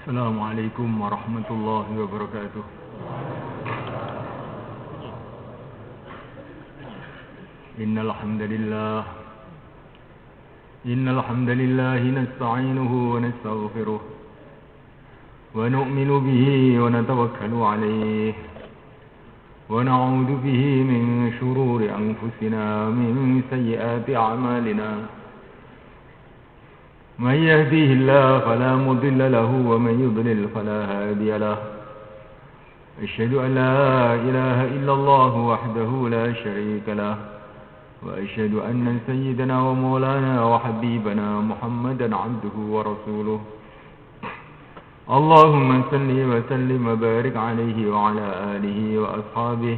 Assalamualaikum warahmatullahi wabarakatuh. Innal hamdalillah nasta'inuhu wa nastaghfiruh wa nu'minu bihi wa natawakkalu alayhi wa na'udzu bihi min shururi anfusina min sayyiati a'malina. من يهديه الله فلا مضل له ومن يضلل فلا هادي له أشهد أن لا إله إلا الله وحده لا شريك له وأشهد أن سيدنا ومولانا وحبيبنا محمدا عبده ورسوله اللهم صل وسلم وبارك عليه وعلى آله وأصحابه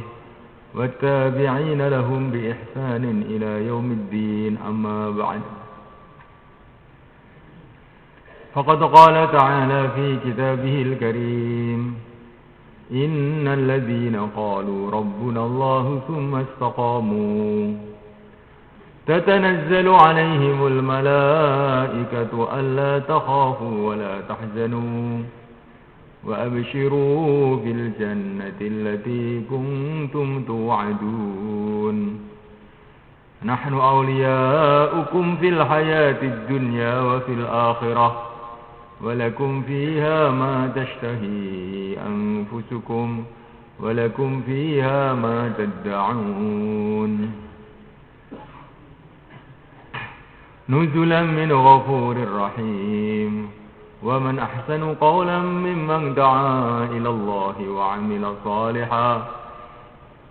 والتابعين لهم بإحسان إلى يوم الدين أما بعد فقد قال تعالى في كتابه الكريم إن الذين قالوا ربنا الله ثم استقاموا تتنزل عليهم الملائكة ألا تخافوا ولا تحزنوا وأبشروا بالجنة التي كنتم توعدون نحن أولياؤكم في الحياة الدنيا وفي الآخرة ولكم فيها ما تشتهي أنفسكم ولكم فيها ما تدعون نزلا من غفور رحيم ومن أحسن قولا ممن دعا إلى الله وعمل صالحا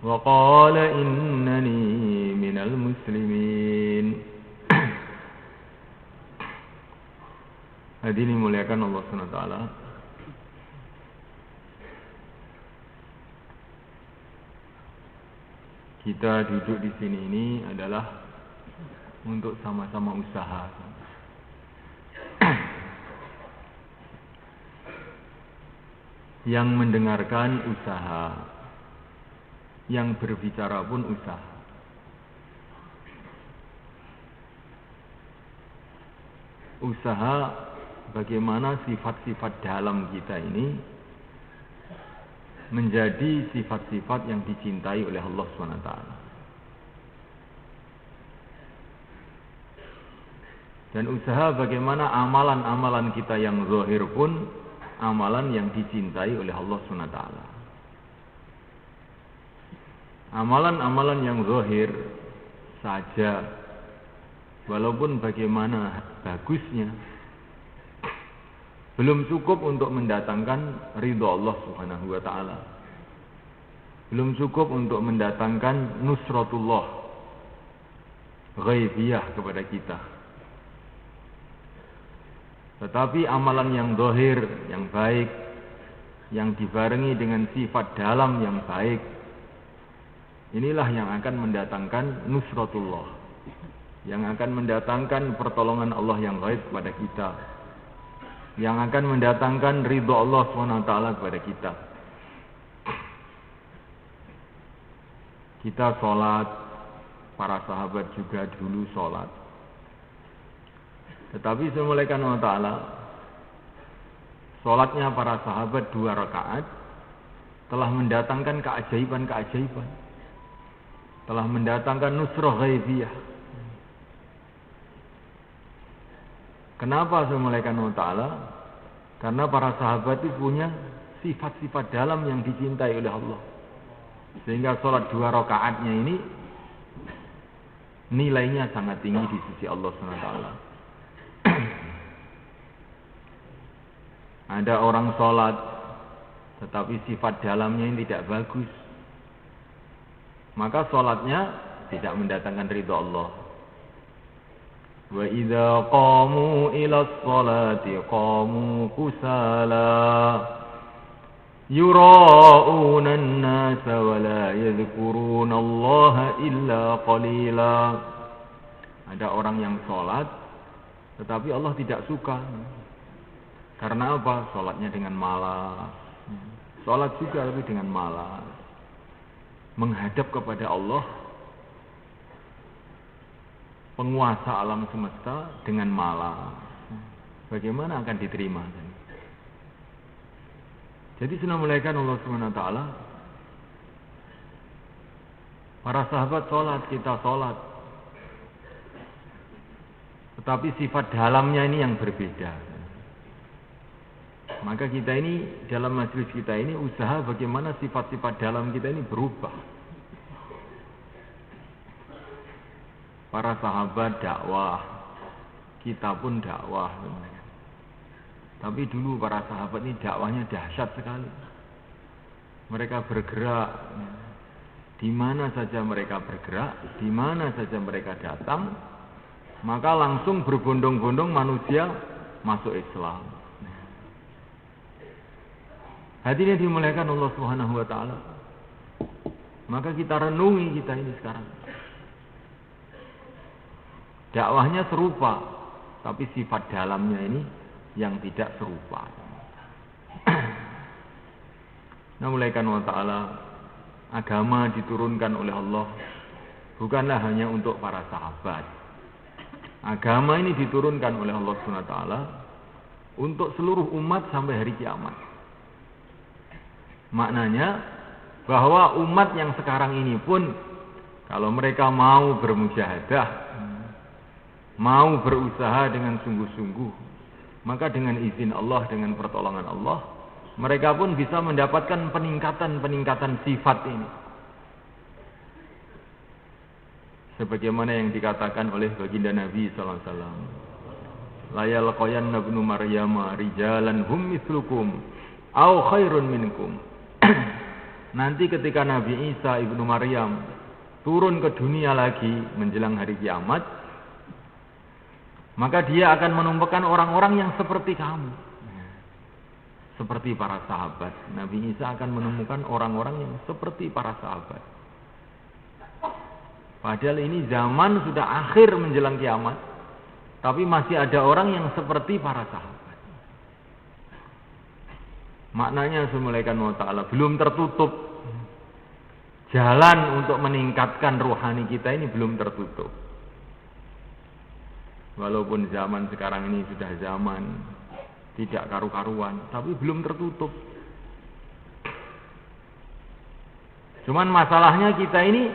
وقال إنني من المسلمين. Hadirin muliakan Allah SWT. Kita duduk di sini ini adalah untuk sama-sama usaha. Yang mendengarkan usaha, yang berbicara pun usaha. Usaha bagaimana sifat-sifat dalam kita ini menjadi sifat-sifat yang dicintai oleh Allah SWT. Dan usaha bagaimana amalan-amalan kita yang zahir pun amalan yang dicintai oleh Allah SWT. Amalan-amalan yang zahir saja, walaupun bagaimana bagusnya, belum cukup untuk mendatangkan ridha Allah Subhanahu wa taala. Belum cukup untuk mendatangkan nusratullah ghaibiyah kepada kita. Tetapi amalan yang zahir, yang baik, yang dibarengi dengan sifat dalam yang baik, inilah yang akan mendatangkan nusratullah, yang akan mendatangkan pertolongan Allah yang gaib kepada kita, yang akan mendatangkan ridha Allah SWT kepada kita. Kita sholat, para sahabat juga dulu sholat. Tetapi semulaikan Allah Ta'ala, sholatnya para sahabat 2 rakaat telah mendatangkan keajaiban-keajaiban, telah mendatangkan nusrah ghaibiyah. Kenapa semulaikan Allah Ta'ala? Karena para sahabat itu punya sifat-sifat dalam yang dicintai oleh Allah. Sehingga sholat 2 rakaatnya ini nilainya sangat tinggi di sisi Allah SWT. Ada orang sholat tetapi sifat dalamnya ini tidak bagus, maka sholatnya tidak mendatangkan ridha Allah. Wa idza qamu ila sholati qamu kusala yura'una an-nasa wa la yadhkuruna Allah illa qalila. Ada orang yang sholat tetapi Allah tidak suka. Karena apa? Sholatnya dengan malas. Sholat juga tapi dengan malas. Menghadap kepada Allah penguasa alam semesta dengan malas, bagaimana akan diterima? Jadi sudah mulaikan Allah SWT, para sahabat sholat, kita sholat. Tetapi sifat dalamnya ini yang berbeda. Maka kita ini, dalam majelis kita ini, usaha bagaimana sifat-sifat dalam kita ini berubah. Para sahabat dakwah, kita pun dakwah. Tapi dulu para sahabat ini dakwahnya dahsyat sekali. Mereka bergerak, di mana saja mereka bergerak, di mana saja mereka datang, maka langsung berbondong-bondong manusia masuk Islam. Hadirin dimuliakan Allah Subhanahu wa taala. Maka kita renungi kita ini sekarang. Dakwahnya serupa, tapi sifat dalamnya ini yang tidak serupa. Nah, mulaikan Allah Ta'ala, agama diturunkan oleh Allah bukanlah hanya untuk para sahabat. Agama ini diturunkan oleh Allah SWT untuk seluruh umat sampai hari kiamat. Maknanya bahwa umat yang sekarang ini pun kalau mereka mau bermujahadah, mau berusaha dengan sungguh-sungguh, maka dengan izin Allah, dengan pertolongan Allah, mereka pun bisa mendapatkan peningkatan-peningkatan sifat ini. Sebagaimana yang dikatakan oleh baginda Nabi sallallahu alaihi wasallam, la yalqayanna ibnu maryam rijalan hum mithlukum aw khairun minkum. Nanti ketika Nabi Isa ibnu Maryam turun ke dunia lagi menjelang hari kiamat, maka dia akan menemukan orang-orang yang seperti kamu. Seperti para sahabat. Nabi Isa akan menemukan orang-orang yang seperti para sahabat. Padahal ini zaman sudah akhir menjelang kiamat, tapi masih ada orang yang seperti para sahabat. Maknanya semulaikan Allah Ta'ala belum tertutup. Jalan untuk meningkatkan rohani kita ini belum tertutup. Walaupun zaman sekarang ini sudah zaman tidak karu-karuan, tapi belum tertutup. Cuman masalahnya kita ini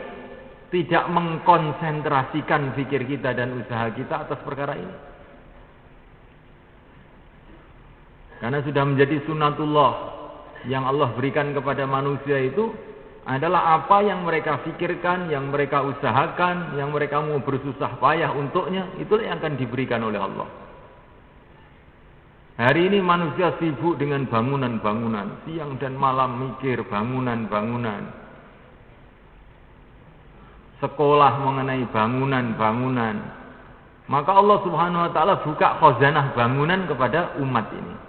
tidak mengkonsentrasikan pikir kita dan usaha kita atas perkara ini. Karena sudah menjadi sunatullah yang Allah berikan kepada manusia itu adalah apa yang mereka pikirkan, yang mereka usahakan, yang mereka mau bersusah payah untuknya, itulah yang akan diberikan oleh Allah. Hari ini manusia sibuk dengan bangunan-bangunan, siang dan malam mikir bangunan-bangunan. Sekolah mengenai bangunan-bangunan. Maka Allah Subhanahu wa taala buka khazanah bangunan kepada umat ini.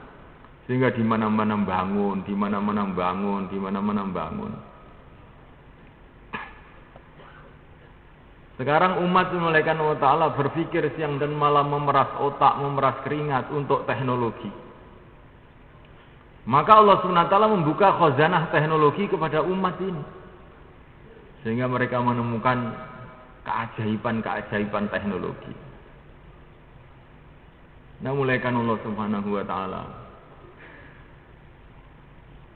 Sehingga di mana-mana bangun, di mana-mana bangun, di mana-mana bangun. Sekarang umat malaikat Allah Ta'ala berpikir siang dan malam, memeras otak, memeras keringat untuk teknologi. Maka Allah SWT membuka khazanah teknologi kepada umat ini. Sehingga mereka menemukan keajaiban-keajaiban teknologi. Nah, mulaikan Allah Subhanahu wa Ta'ala.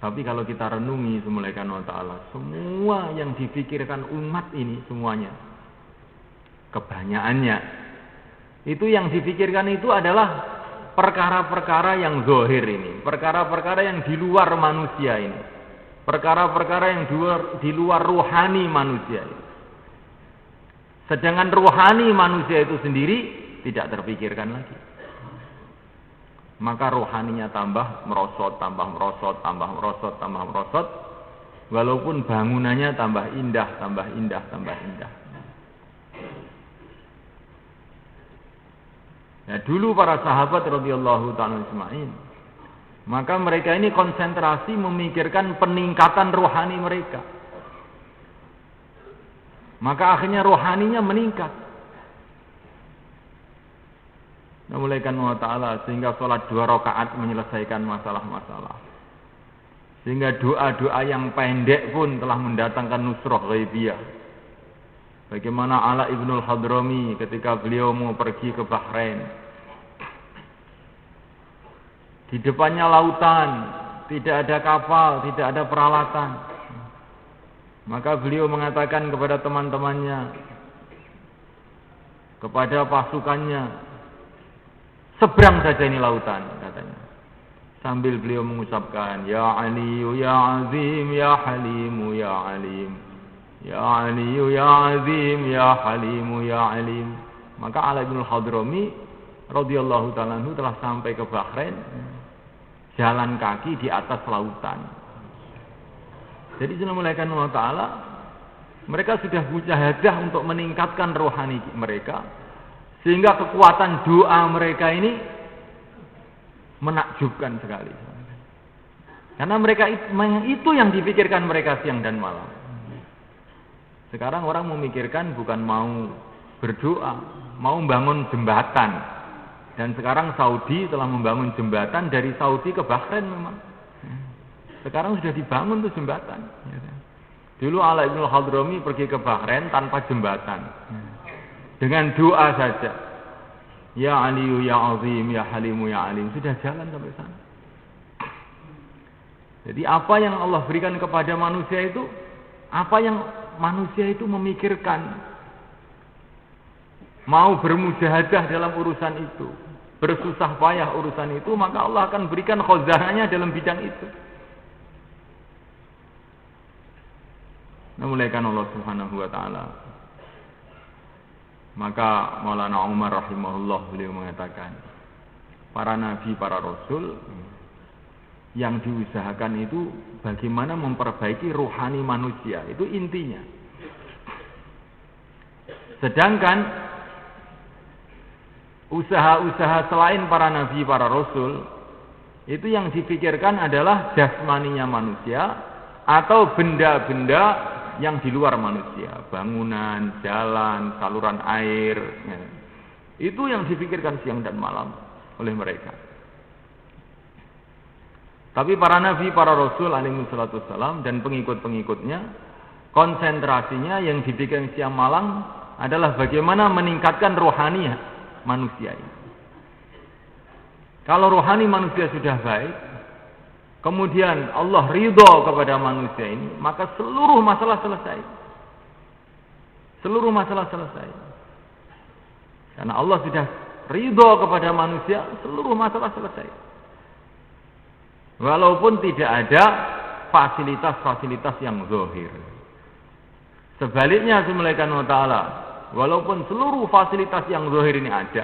Tapi kalau kita renungi semulaikan Allah Ta'ala, semua yang dipikirkan umat ini semuanya, kebanyakannya itu yang dipikirkan itu adalah perkara-perkara yang zahir ini, perkara-perkara yang di luar manusia ini, perkara-perkara yang di luar rohani manusia ini. Sedangkan rohani manusia itu sendiri tidak terpikirkan lagi. Maka rohaninya tambah merosot, tambah merosot, tambah merosot, tambah merosot, walaupun bangunannya tambah indah, tambah indah, tambah indah. Ya, dulu para sahabat radhiyallahu ta'ala ajma'in, maka mereka ini konsentrasi memikirkan peningkatan rohani mereka. Maka akhirnya rohaninya meningkat. Nah, mulaikan Allah Ta'ala sehingga sholat 2 rakaat menyelesaikan masalah-masalah. Sehingga doa-doa yang pendek pun telah mendatangkan nusrah ghaibiyah. Bagaimana Ala Ibnul Hadrami ketika beliau mau pergi ke Bahrain. Di depannya lautan, tidak ada kapal, tidak ada peralatan. Maka beliau mengatakan kepada teman-temannya, kepada pasukannya, seberang saja ini lautan, katanya. Sambil beliau mengucapkan, Ya Aliyu ya Azim, Ya Halimu ya Alim, Ya Aliyu ya Azim, Ya Halimu ya Alim. Maka Ali bin Hadrami radhiyallahu ta'ala anhu telah sampai ke Bahrain, jalan kaki di atas lautan. Jadi Bismillahirrahmanirrahim Allah Ta'ala, mereka sudah mujahadah untuk meningkatkan rohani mereka, sehingga kekuatan doa mereka ini menakjubkan sekali. Karena mereka itu yang dipikirkan mereka siang dan malam. Sekarang orang memikirkan bukan mau berdoa, mau membangun jembatan. Dan sekarang Saudi telah membangun jembatan dari Saudi ke Bahrain memang. Sekarang sudah dibangun tuh jembatan. Dulu Ali bin Hadrami pergi ke Bahrain tanpa jembatan. Dengan doa saja. Ya Aliyu ya Azim, Ya Halimu ya Alim. Sudah jalan sampai sana. Jadi apa yang Allah berikan kepada manusia itu, apa yang manusia itu memikirkan, mau bermujahadah dalam urusan itu, bersusah payah urusan itu, maka Allah akan berikan khazanahnya dalam bidang itu. Namuliakan Allah Subhanahu wa taala. Maka Maulana Umar rahimahullah beliau mengatakan, para nabi, para rasul yang diusahakan itu bagaimana memperbaiki rohani manusia, itu intinya. Sedangkan usaha-usaha selain para nabi, para rasul, itu yang dipikirkan adalah jasmaninya manusia atau benda-benda yang di luar manusia, bangunan, jalan, saluran air, ya. Itu yang dipikirkan siang dan malam oleh mereka. Tapi para nabi, para rasul alaihi salatu wassalam dan pengikut-pengikutnya, konsentrasinya yang dipikirkan siang malam adalah bagaimana meningkatkan rohani manusia ini. Kalau rohani manusia sudah baik, kemudian Allah ridho kepada manusia ini, maka seluruh masalah selesai. Seluruh masalah selesai. Karena Allah sudah ridho kepada manusia, seluruh masalah selesai. Walaupun tidak ada fasilitas-fasilitas yang zahir. Sebaliknya Subhanahu wa ta'ala, walaupun seluruh fasilitas yang zahir ini ada,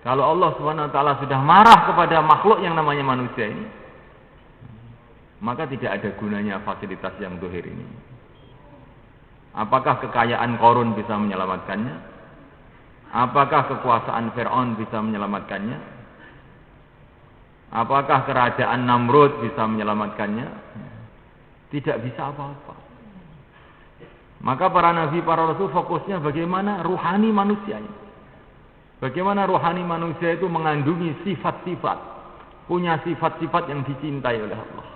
kalau Allah Subhanahu wa ta'ala sudah marah kepada makhluk yang namanya manusia ini, maka tidak ada gunanya fasilitas yang zahir ini. Apakah kekayaan Qarun bisa menyelamatkannya? Apakah kekuasaan Fir'aun bisa menyelamatkannya? Apakah kerajaan Namrud bisa menyelamatkannya? Tidak bisa apa-apa. Maka para nabi, para rasul fokusnya bagaimana rohani manusianya. Bagaimana rohani manusia itu mengandungi sifat-sifat, punya sifat-sifat yang dicintai oleh Allah.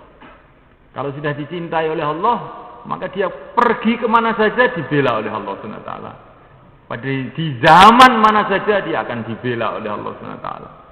Kalau sudah dicintai oleh Allah, maka dia pergi kemana saja dibela oleh Allah SWT. Pada di zaman mana saja dia akan dibela oleh Allah SWT.